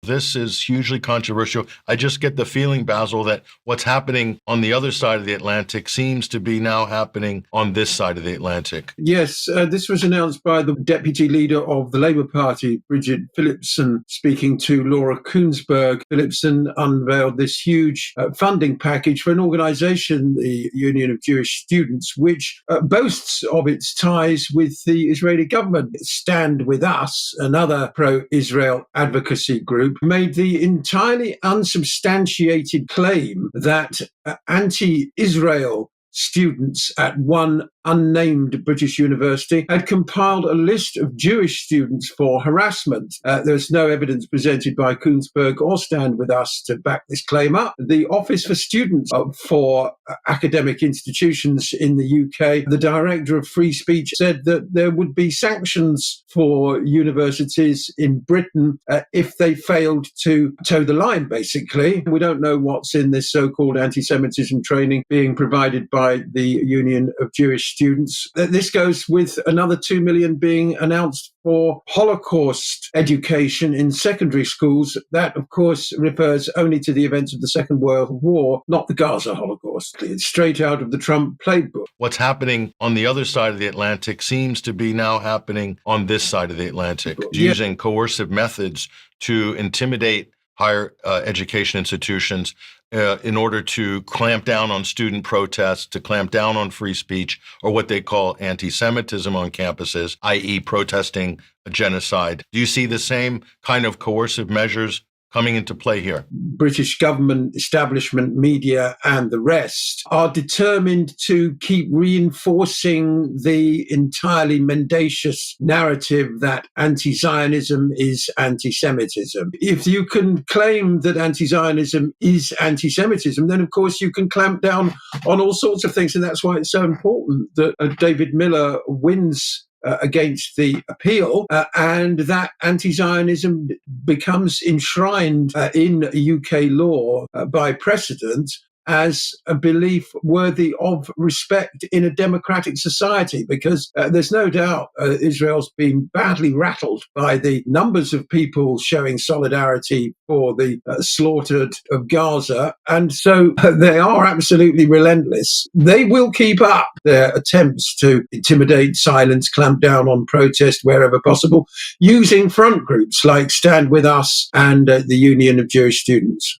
This is hugely controversial. I just get the feeling, Basil, that what's happening on the other side of the Atlantic seems to be now happening on this side of the Atlantic. Yes, this was announced by the deputy leader of the Labour Party, Bridget Phillipson, speaking to Laura Kuenssberg. Phillipson unveiled this huge funding package for an organisation, the Union of Jewish Students, which boasts of its ties with the Israeli government. Stand With Us, another pro-Israel advocacy group, made the entirely unsubstantiated claim that anti-Israel students at one unnamed British university had compiled a list of Jewish students for harassment. There's no evidence presented by Kuenssberg or Stand With Us to back this claim up. The Office for Students for Academic Institutions in the UK, the director of free speech, said that there would be sanctions for universities in Britain if they failed to toe the line, basically. We don't know what's in this so-called anti-Semitism training being provided by the Union of Jewish Students. This goes with another 2 million being announced for Holocaust education in secondary schools. That, of course, refers only to the events of the Second World War, not the Gaza Holocaust. It's straight out of the Trump playbook. What's happening on the other side of the Atlantic seems to be now happening on this side of the Atlantic, using coercive methods to intimidate higher education institutions in order to clamp down on student protests, to clamp down on free speech, or what they call anti-Semitism on campuses, i.e. protesting a genocide. Do you see the same kind of coercive measures coming into play here? British government, establishment, media, and the rest are determined to keep reinforcing the entirely mendacious narrative that anti-Zionism is anti-Semitism. If you can claim that anti-Zionism is anti-Semitism, then of course you can clamp down on all sorts of things. And that's why it's so important that David Miller wins against the appeal, and that anti-Zionism becomes enshrined in UK law by precedent as a belief worthy of respect in a democratic society, because there's no doubt Israel's been badly rattled by the numbers of people showing solidarity for the slaughtered of Gaza. And so they are absolutely relentless. They will keep up their attempts to intimidate, silence, clamp down on protest wherever possible, using front groups like Stand With Us and the Union of Jewish Students.